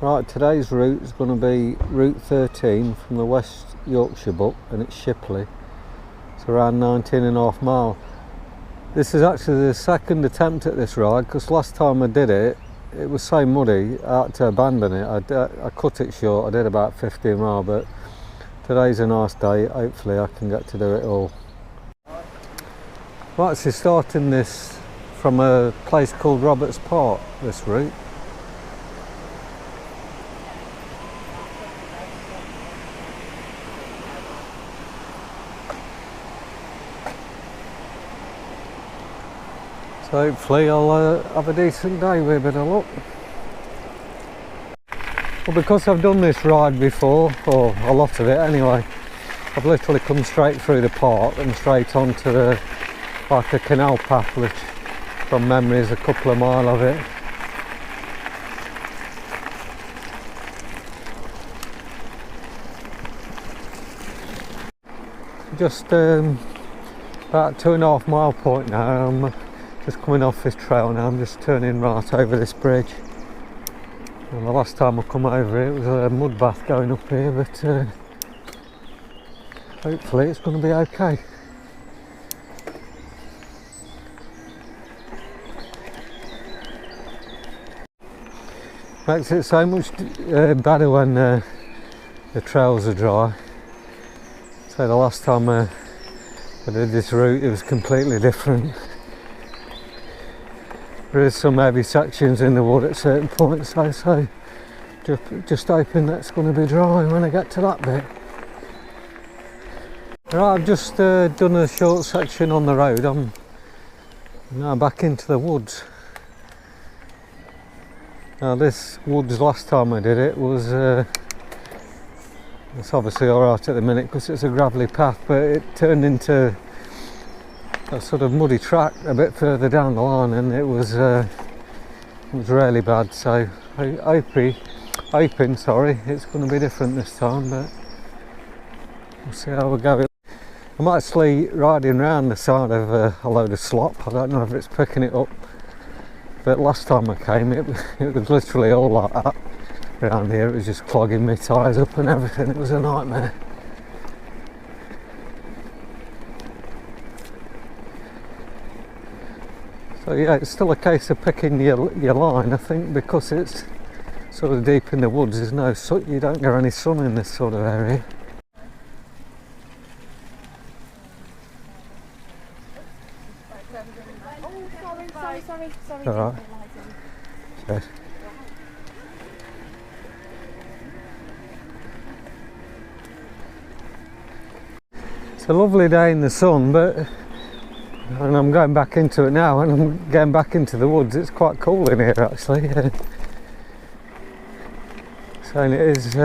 Right, today's route is going to be Route 13 from the West Yorkshire Buck, and it's Shipley. It's around 19.5 miles. This is actually the second attempt at this ride, because last time I did it, it was so muddy I had to abandon it. I cut it short. I did about 15 miles, but today's a nice day. Hopefully I can get to do it all. Right, so starting this from a place called Roberts Park, this route. So hopefully I'll have a decent day with a bit of luck. Well, because I've done this ride before, or a lot of it anyway, I've literally come straight through the park and straight onto the, like a canal path, which from memory is a couple of miles of it. Just about 2.5 mile point now. I'm just coming off this trail now. I'm just turning right over this bridge. And the last time I come over it was a mud bath going up here, but hopefully it's going to be okay. Makes it so much better when the trails are dry. So the last time I did this route, it was completely different. There is some heavy sections in the wood at certain points, so just hoping that's going to be dry when I get to that bit. Right, I've just done a short section on the road. I'm now back into the woods. Now this woods, last time I did it, was it's obviously alright at the minute because it's a gravelly path, but it turned into a sort of muddy track a bit further down the line, and it was really bad. So hoping it's going to be different this time, but we'll see how we go. I'm actually riding around the side of a load of slop. I don't know if it's picking it up, but last time I came it was literally all like that around here. It was just clogging my tyres up and everything. It was a nightmare. So yeah, it's still a case of picking your line, I think, because it's sort of deep in the woods. There's no sun, you don't get any sun in this sort of area. Oh, sorry. All right. Cheers. It's a lovely day in the sun, and I'm going back into it now, and I'm going back into the woods. It's quite cool in here actually. So it is,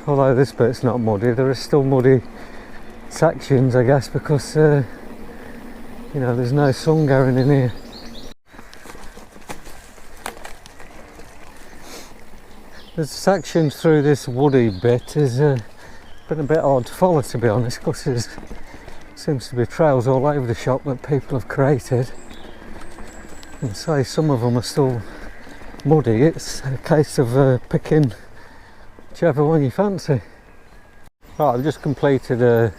although this bit's not muddy, there are still muddy sections, I guess, because you know, there's no sun going in here. The sections through this woody bit has been a bit hard to follow, to be honest, because there's seems to be trails all over the shop that people have created, and say some of them are still muddy. It's a case of picking whichever one you fancy. Right, I've just completed the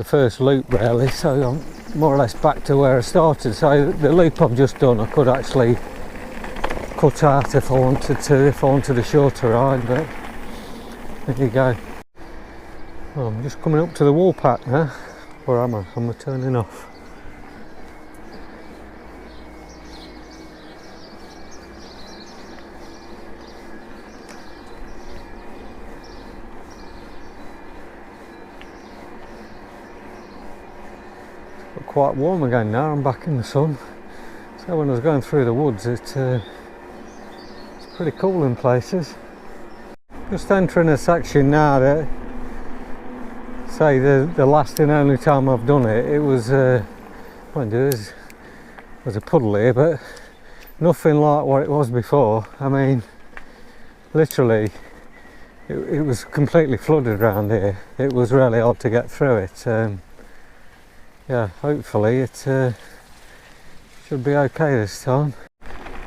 first loop really, so I'm more or less back to where I started. So the loop I've just done I could actually cut out if I wanted a shorter ride, but there you go. Well, I'm just coming up to the wall pack now. Where am I? I'm turning off. It's quite warm again now. I'm back in the sun. So when I was going through the woods, it's pretty cool in places. Just entering a section now that, say, the last and only time I've done it, it was mind you, there's a puddle here, but nothing like what it was before. I mean, literally it was completely flooded around here. It was really hard to get through it. Yeah, hopefully it should be okay this time.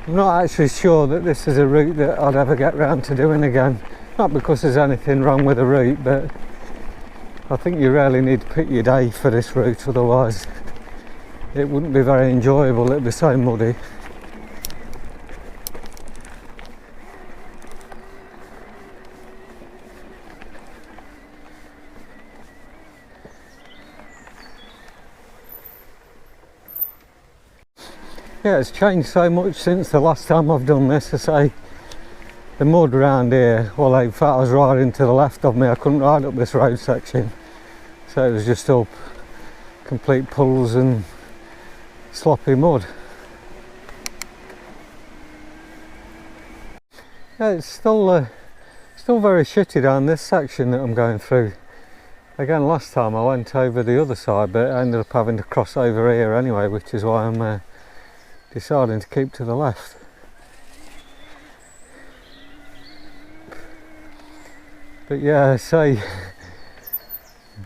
I'm not actually sure that this is a route that I'd ever get round to doing again. Not because there's anything wrong with the route, but I think you really need to pick your day for this route, otherwise it wouldn't be very enjoyable. It'd be so muddy. Yeah, it's changed so much since the last time I've done this. I say the mud around here, well, in fact I was riding to the left of me, I couldn't ride up this road section, so it was just all complete pools and sloppy mud. Yeah, it's still very shitty down this section that I'm going through. Again, last time I went over the other side, but I ended up having to cross over here anyway, which is why I'm deciding to keep to the left. But yeah, I say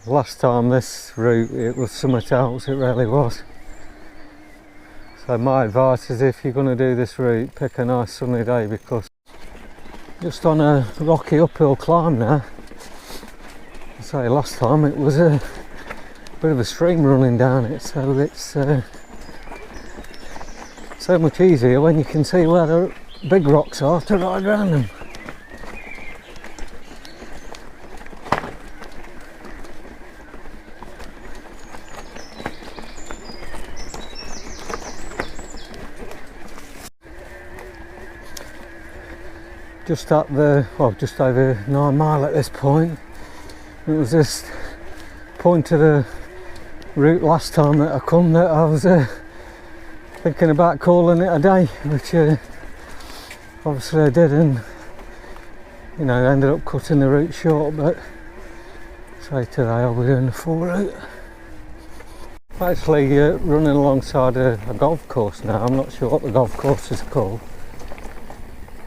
last time this route it was something else, it really was. So my advice is, if you're going to do this route, pick a nice sunny day, because just on a rocky uphill climb now. I say last time it was a bit of a stream running down it, so it's so much easier when you can see where the big rocks are to ride around them. Just at the, well, just over 9 mile at this point. It was this point of the route last time that I come that I was thinking about calling it a day, which obviously I did, and you know, ended up cutting the route short. But say today I'll be doing the full route. I'm actually running alongside a golf course now. I'm not sure what the golf course is called.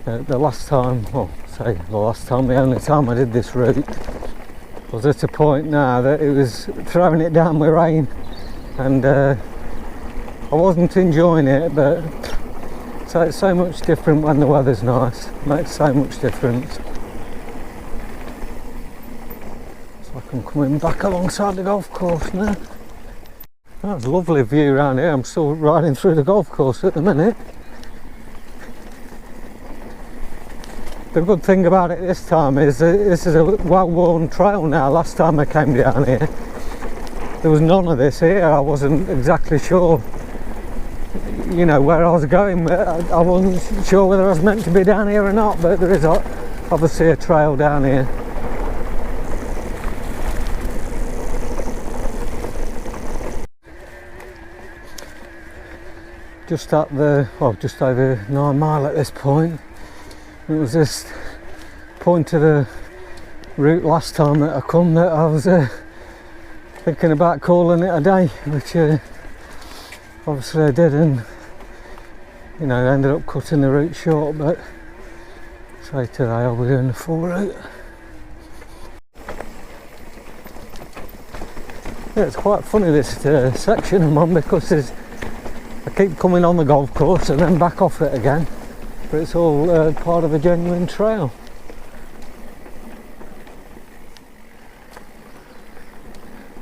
The last time, well, say the last time, the only time I did this route, was at a point now that it was throwing it down with rain, and I wasn't enjoying it, but so it's so much different when the weather's nice. It makes so much difference. It's like I'm coming back alongside the golf course now. That's a lovely view around here. I'm still riding through the golf course at the minute. The good thing about it this time is this is a well-worn trail now. Last time I came down here, there was none of this here. I wasn't exactly sure, you know, where I was going. I wasn't sure whether I was meant to be down here or not, but there is obviously a trail down here. Just at the, well, just over 9 mile at this point. It was this point of the route last time that I come that I was thinking about calling it a day, which obviously I did, and you know, ended up cutting the route short. But say today I'll be doing the full route. Yeah, it's quite funny this section I'm on, because I keep coming on the golf course and then back off it again. But it's all part of a genuine trail.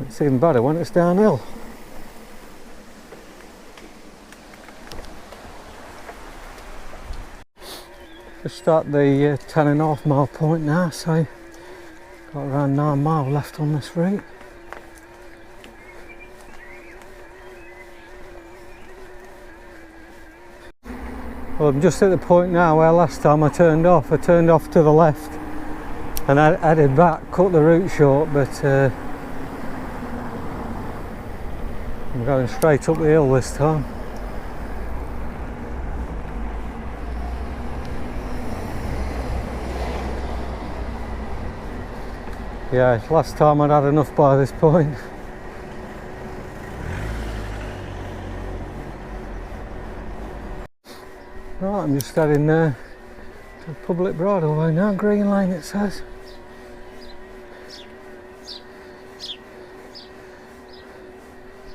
It's even better when it's downhill. Just at the 10.5 mile point now, so got around 9 mile left on this route. Well, I'm just at the point now where last time I turned off to the left and I headed back, cut the route short, but I'm going straight up the hill this time. Yeah, last time I'd had enough by this point. Right, I'm just heading to the public bridleway now, Green Lane it says.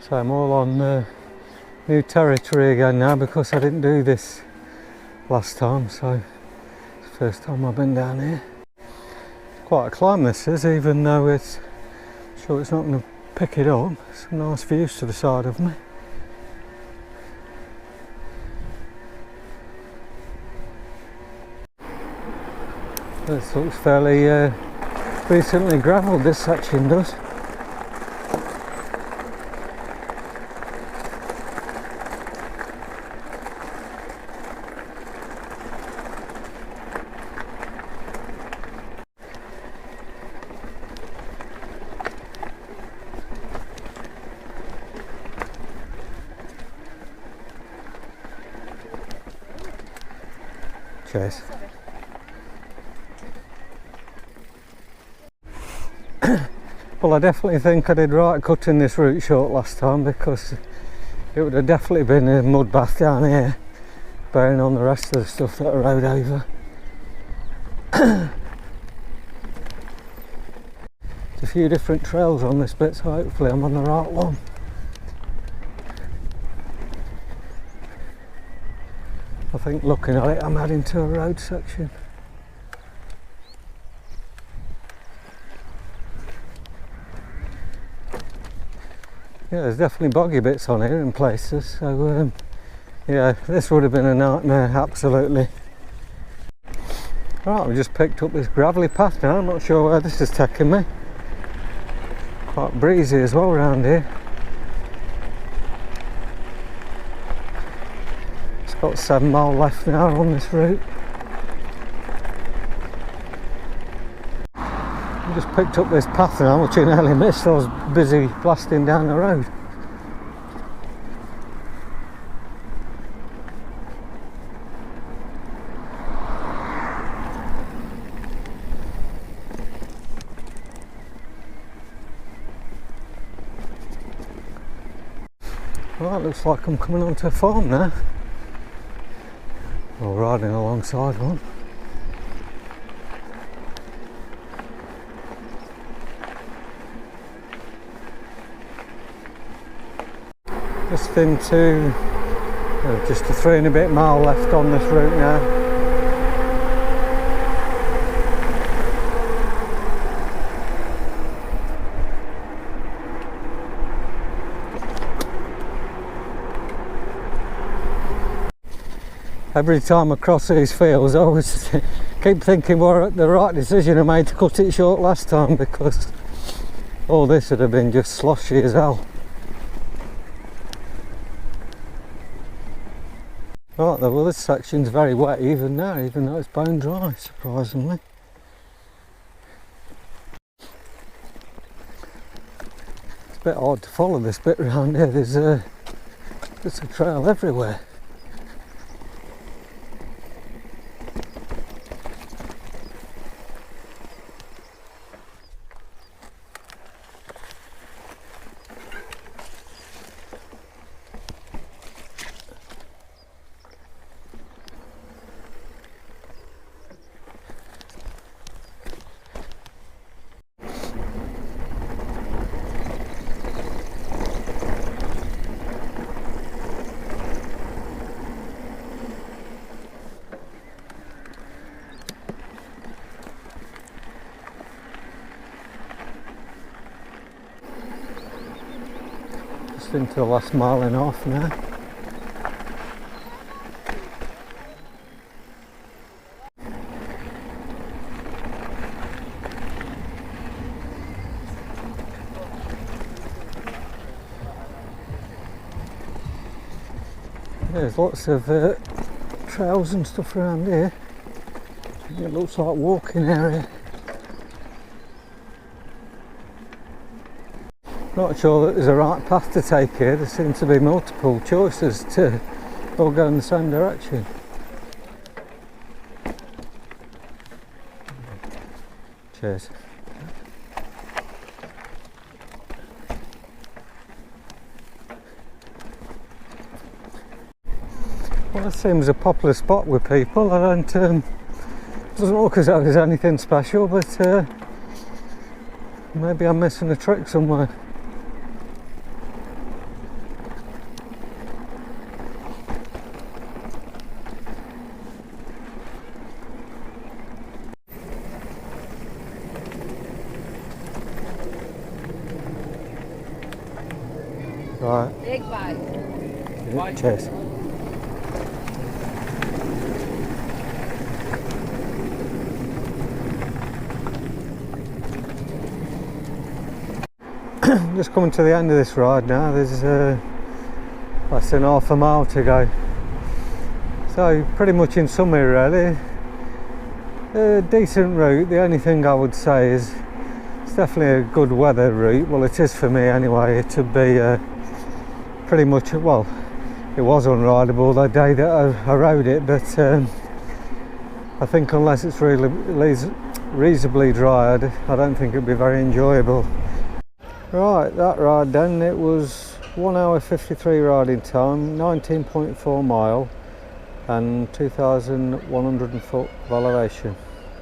So I'm all on new territory again now, because I didn't do this last time, so it's the first time I've been down here. Quite a climb this is, even though it's sure it's not going to pick it up. Some nice views to the side of me. This looks fairly recently gravelled, this section does. Cheers. Well, I definitely think I did right cutting this route short last time, because it would have definitely been a mud bath down here, bearing on the rest of the stuff that I rode over. There's a few different trails on this bit, so hopefully I'm on the right one. I think looking at it, I'm heading to a road section. Yeah, there's definitely boggy bits on here in places, so yeah, this would have been a nightmare, absolutely. Right, we just picked up this gravelly path now, I'm not sure where this is taking me. Quite breezy as well around here. It's got 7 miles left now on this route. I just picked up this path now, which I nearly missed. I was busy blasting down the road. Well, it looks like I'm coming onto a farm now. Or riding alongside one. Just into just a 3 and a bit mile left on this route now. Every time I cross these fields, I always keep thinking what the right decision I made to cut it short last time, because all this would have been just sloshy as hell. Right though, well, this section's very wet even now, even though it's bone dry, surprisingly. It's a bit hard to follow this bit around here, there's a trail everywhere. Just into the last mile and a half now. There's lots of trails and stuff around here. It looks like a walking area. Not sure that there's a right path to take here. There seem to be multiple choices to all go in the same direction. Cheers. Well, this seems a popular spot with people. I don't, doesn't look as though there's anything special, but maybe I'm missing a trick somewhere. Right. Big bite. Cheers. Just coming to the end of this ride now. There's less than half a mile to go. So pretty much in summary really, a decent route. The only thing I would say is it's definitely a good weather route. Well, it is for me anyway. It would be pretty much, well, it was unrideable the day that I rode it, but I think unless it's really reasonably dry, I don't think it'd be very enjoyable. Right, that ride then, it was 1 hour 53 riding time, 19.4 mile and 2,100 foot of elevation.